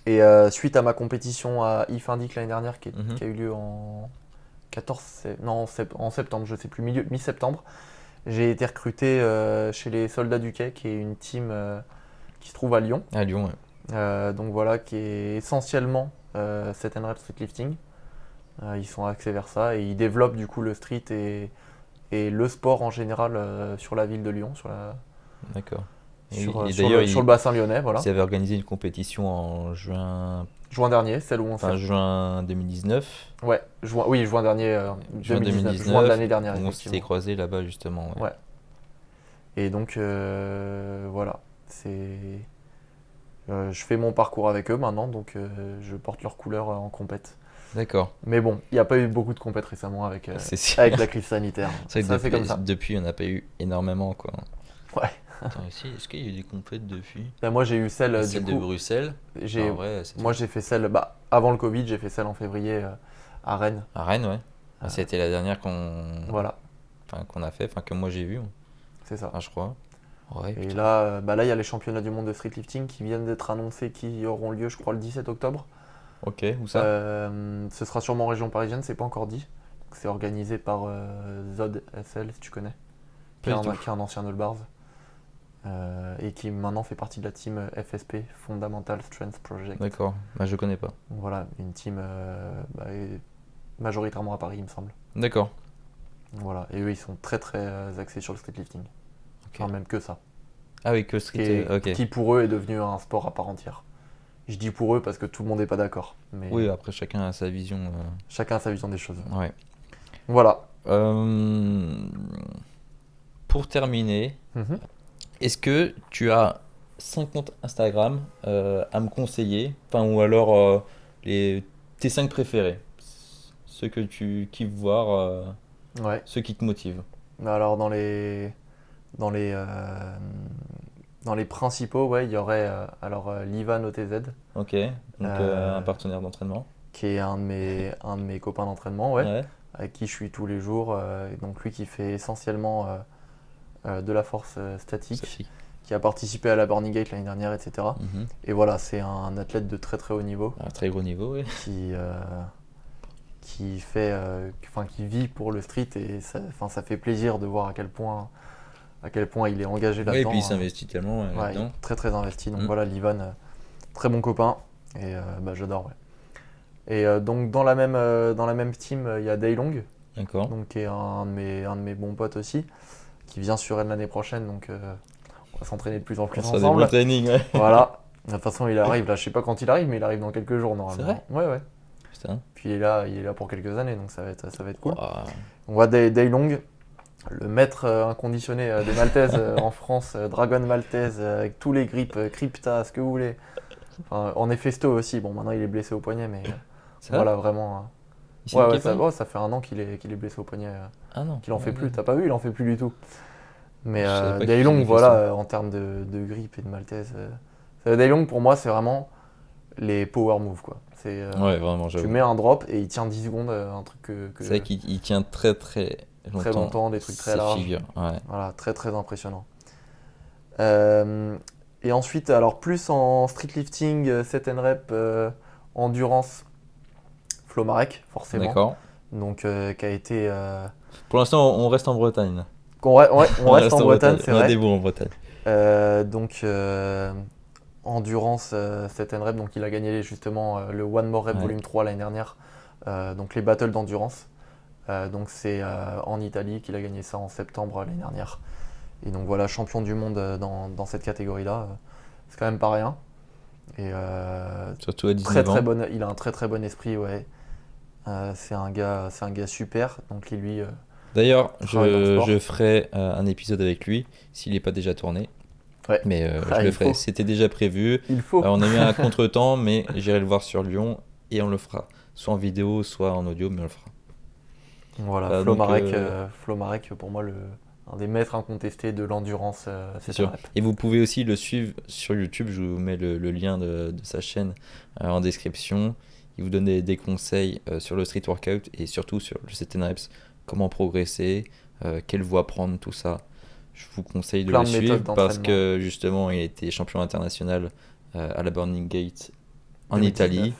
Et suite à ma compétition à IFINDIC l'année dernière qui a eu lieu en septembre, je sais plus, mi-septembre, j'ai été recruté chez les Soldats du Quai, qui est une team qui se trouve à Lyon. À Lyon, ouais. Donc voilà, qui est essentiellement 7 reps street lifting. Ils sont axés vers ça et ils développent du coup le street et le sport en général sur la ville de Lyon, D'accord. sur d'ailleurs, le bassin lyonnais. Voilà. Ils avaient organisé une compétition en juin Dernier, celle où on s'est. juin 2019. Ouais, juin dernier, Juin 2019, juin de l'année dernière. On s'était effectivement. croisés là-bas justement. Ouais. Et donc voilà, je fais mon parcours avec eux maintenant, donc je porte leurs couleurs en compète. D'accord. Mais bon, il n'y a pas eu beaucoup de compètes récemment avec la crise sanitaire. C'est vrai que comme ça. depuis, on n'a pas eu énormément, quoi. Ouais. Attends, est-ce qu'il y a eu des compètes depuis? Moi j'ai eu celle Celle du de coup. Bruxelles. Moi j'ai fait celle, avant le Covid, j'ai fait celle en février à Rennes. À Rennes, ouais. Ah, c'était la dernière Voilà, qu'on a fait, enfin que moi j'ai vue, c'est ça. je crois. Ouais, Et putain. là, bah là, il y a les championnats du monde de street lifting qui viennent d'être annoncés, qui auront lieu, je crois, le 17 octobre. Ok, où ça? Ce sera sûrement en région parisienne, c'est pas encore dit. C'est organisé par Zod SL, si tu connais, Pas du tout. qui est un ancien All Bars, et qui maintenant fait partie de la team FSP, Fundamental Strength Project. D'accord, bah, je connais pas. Donc voilà, une team majoritairement à Paris, il me semble. D'accord. Voilà, et eux, ils sont très très axés sur le street lifting. Ok. Enfin, même que ça. Ah oui, que street. Ok. Qui pour eux est devenu un sport à part entière. Je dis pour eux parce que tout le monde n'est pas d'accord. Mais Oui, après chacun a sa vision. chacun a sa vision des choses. Ouais. Voilà. Pour terminer, Mhm. est-ce que tu as 5 comptes Instagram à me conseiller, enfin, ou alors tes 5 préférés, ceux que tu kiffes voir, Ouais. ceux qui te motivent. Alors dans les euh, dans les principaux, ouais, il y aurait Livan OTZ, Ok, donc un partenaire d'entraînement. qui est un de mes copains d'entraînement, ouais, Ouais, avec qui je suis tous les jours. Et donc lui qui fait essentiellement de la force ça statique, fit. qui a participé à la Burning Gate l'année dernière, etc. Mhm. Et voilà, c'est un athlète de très très haut niveau À très gros niveau, oui. qui fait, qui vit pour le street, et ça fait plaisir de voir à quel point il est engagé Ouais, et là-dedans. puis il Hein. s'investit tellement Ouais, il là-dedans. est très très investi. Donc Mm. voilà, Livan, très bon copain, et j'adore. Ouais. Et donc dans la même team, il y a Daylong, D'accord. donc qui est un de mes bons potes aussi, qui vient sur Rennes l'année prochaine, donc on va s'entraîner de plus en plus On sera des ensemble. bons trainings, ouais. Voilà. De toute façon, il arrive là, je sais pas quand il arrive, mais il arrive dans quelques jours normalement. C'est vrai? Ouais, ouais. Putain. Puis il est là pour quelques années, donc ça va être cool. Ouah. On voit Daylong, le maître inconditionné des Maltaises en France, Dragon Maltaise, avec tous les grips, Crypta, ce que vous voulez. Enfin, en Hefesto aussi, bon maintenant il est blessé au poignet, mais C'est vrai? voilà vraiment. Il s'est Ouais, niqué ça, pas? ça fait un an qu'il est blessé au poignet, Ah non. qu'il en fait Ouais, plus. ouais. T'as pas vu, il en fait plus du tout. Mais Je savais pas qu'il Daylong, faisait voilà, Hefesto. en termes de grip et de Maltaise, Daylong pour moi c'est vraiment les power moves quoi. C'est, Ouais, vraiment, tu j'avoue. mets un drop et il tient 10 secondes, un truc que C'est vrai qu'il tient très très longtemps. très longtemps, des trucs très Ses larges. figures, ouais. Voilà, très très impressionnant. Et ensuite, alors plus en street lifting, set and rep, endurance, Flo Marek, forcément. D'accord. Donc, qui a été. Pour l'instant, on reste en Bretagne. On reste en Bretagne, c'est On a vrai. des bons en Bretagne. Donc, endurance, set and rep, donc il a gagné justement le One More Rep Ouais. Volume 3 l'année dernière. Donc, les battles d'endurance. Donc, c'est en Italie qu'il a gagné ça en septembre l'année dernière. Et donc voilà, champion du monde dans cette catégorie-là, c'est quand même pas rien. Et Surtout à 19 ans. il a un très très bon esprit, ouais. C'est un gars super. Donc lui, D'ailleurs, travaille dans le sport. je ferai un épisode avec lui s'il n'est pas déjà tourné. Ouais. Mais je Ah, le il ferai. faut. C'était déjà prévu. Il faut. On a eu un contretemps, mais j'irai le voir sur Lyon et on le fera. Soit en vidéo, soit en audio, mais on le fera. Voilà, Flo Marek, pour moi, un des maîtres incontestés de l'endurance. C'est sûr. Et vous pouvez aussi le suivre sur YouTube. Je vous mets le lien de sa chaîne en description. Il vous donne des conseils sur le street workout et surtout sur le set and reps. Comment progresser, quelle voie prendre, tout ça. Je vous conseille de Plein le de méthodes suivre parce d'entraînement. que justement, il a été champion international à la Burning Gate en 2019, Italie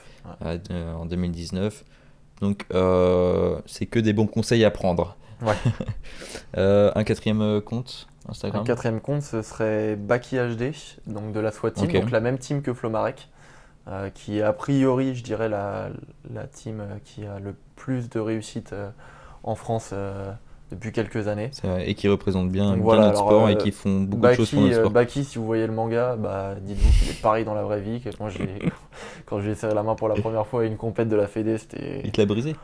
en 2019. Donc, c'est que des bons conseils à prendre. Ouais. Un quatrième compte Instagram. Un quatrième compte, ce serait Baki HD, donc de la SWAT Team, Ok. donc la même team que Flo Marek, qui est a priori, je dirais, la team qui a le plus de réussite en France depuis quelques années. C'est vrai, et qui représentent bien, Donc bien voilà, notre alors, sport et qui font beaucoup de choses pour notre sport. Baki, si vous voyez le manga, dites-vous qu'il est pareil dans la vraie vie. Que quand je lui ai serré la main pour la première fois à une compète de la Fédé, c'était. Il te l'a brisé.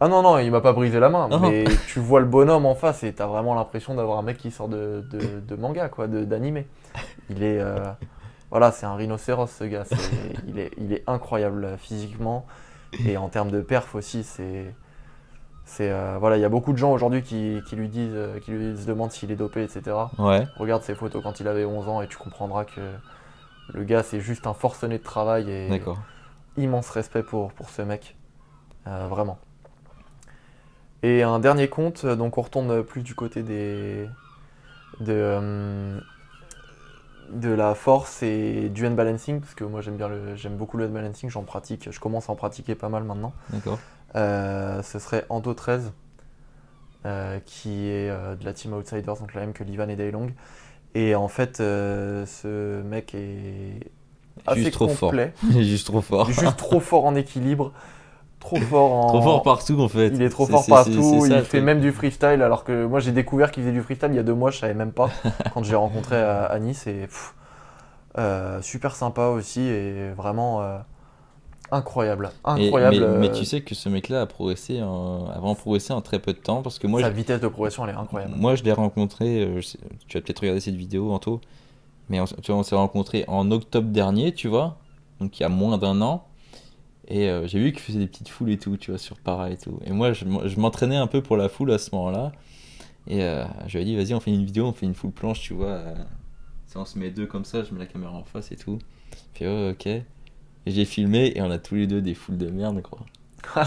Ah non, il m'a pas brisé la main, Non. mais tu vois le bonhomme en face et t'as vraiment l'impression d'avoir un mec qui sort de manga, quoi, d'animé. Il est. Voilà, c'est un rhinocéros ce gars. Il est incroyable physiquement et en termes de perf aussi, voilà, il y a beaucoup de gens aujourd'hui qui lui se demandent s'il est dopé, etc. Ouais. Regarde ses photos quand il avait 11 ans et tu comprendras que le gars c'est juste un forcené de travail et D'accord. immense respect pour ce mec, vraiment. Et un dernier compte, donc on retourne plus du côté de, de la force et du handbalancing, parce que moi j'aime beaucoup le handbalancing, j'en pratique, je commence à en pratiquer pas mal maintenant. D'accord. Ce serait Ando 13, qui est de la team Outsiders, donc la même que Livan et Daylong. Et en fait, ce mec est assez Juste trop complet, fort. Juste trop fort. juste trop fort en équilibre, trop fort Trop fort en... partout en fait. Il est trop C'est- fort c'est- c'est partout, ça, il le fait truc. même du freestyle, alors que moi j'ai découvert qu'il faisait du freestyle il y a 2 mois, je savais même pas, quand j'ai rencontré à Nice. Et super sympa aussi, et vraiment incroyable. Incroyable. Mais tu sais que ce mec-là a vraiment progressé en très peu de temps parce que Sa vitesse de progression, elle est incroyable. moi je l'ai rencontré, tu vas peut-être regarder cette vidéo, Anto, mais tu vois, on s'est rencontrés en octobre dernier, tu vois, donc il y a moins d'un an. Et j'ai vu qu'il faisait des petites foules et tout, tu vois, sur para et tout. Et moi, je m'entraînais un peu pour la foule à ce moment-là. Et je lui ai dit, vas-y, on fait une vidéo, on fait une full planche, tu vois. Tu sais, on se met deux comme ça, je mets la caméra en face et tout. Il fait, oh, ok. Et j'ai filmé et on a tous les deux des foules de merde, quoi.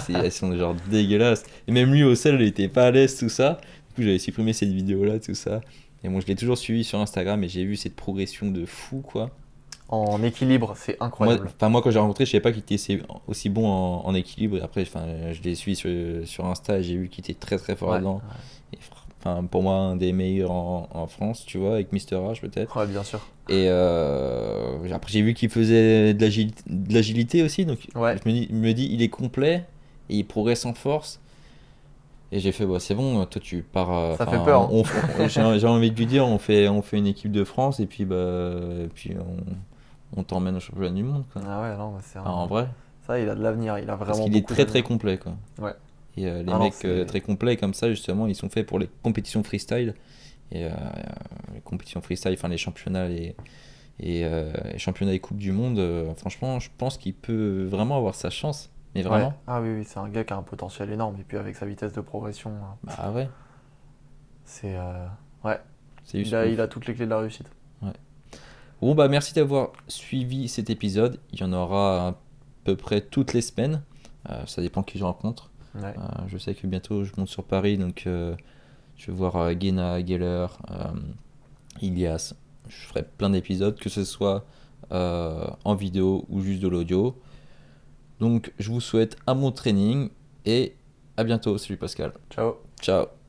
Elles sont genre dégueulasses. Et même lui au sel, il était pas à l'aise, tout ça. Du coup, j'avais supprimé cette vidéo-là, tout ça. Et bon, je l'ai toujours suivi sur Instagram et j'ai vu cette progression de fou, quoi. En équilibre, c'est Moi, incroyable. moi, quand j'ai rencontré, je savais pas qu'il était aussi bon en équilibre. Et après, je l'ai suivi sur Insta et j'ai vu qu'il était très très fort Ouais, là-dedans. Et, pour moi, un des meilleurs en France, tu vois, avec Mister H peut-être. ouais, bien sûr. Et après, j'ai vu qu'il faisait de l'agilité aussi. Donc, Ouais. je me dis, il est complet et il progresse en force. Et j'ai fait, bah, c'est bon, toi tu pars. Ça fait peur, hein. J'ai envie de lui dire, on fait une équipe de France et puis, on t'emmène au championnat du monde, quoi. Ah ouais, non, c'est En vrai. ça, il a de l'avenir, il a Parce vraiment qu'il est beaucoup très très d'avenir. complet, quoi. Ouais. Et les Ah non, mecs c'est- très complets comme ça, justement, ils sont faits pour les compétitions freestyle. Et les compétitions freestyle, enfin les championnats les championnats et coupes du monde, franchement, je pense qu'il peut vraiment avoir sa chance. Mais Ouais. vraiment. Ah oui, oui, c'est un gars qui a un potentiel énorme, et puis avec sa vitesse de progression, Bah ouais, c'est... Ouais, c'est juste il ouf. a toutes les clés de la réussite. Ouais. Bon, bah merci d'avoir suivi cet épisode. Il y en aura à peu près toutes les semaines. Ça dépend qui je rencontre. Ouais. Je sais que bientôt je monte sur Paris, donc je vais voir Guéna, Geller, Ilias. Je ferai plein d'épisodes, que ce soit en vidéo ou juste de l'audio. Donc je vous souhaite un bon training et à bientôt. Salut Pascal. Ciao. Ciao.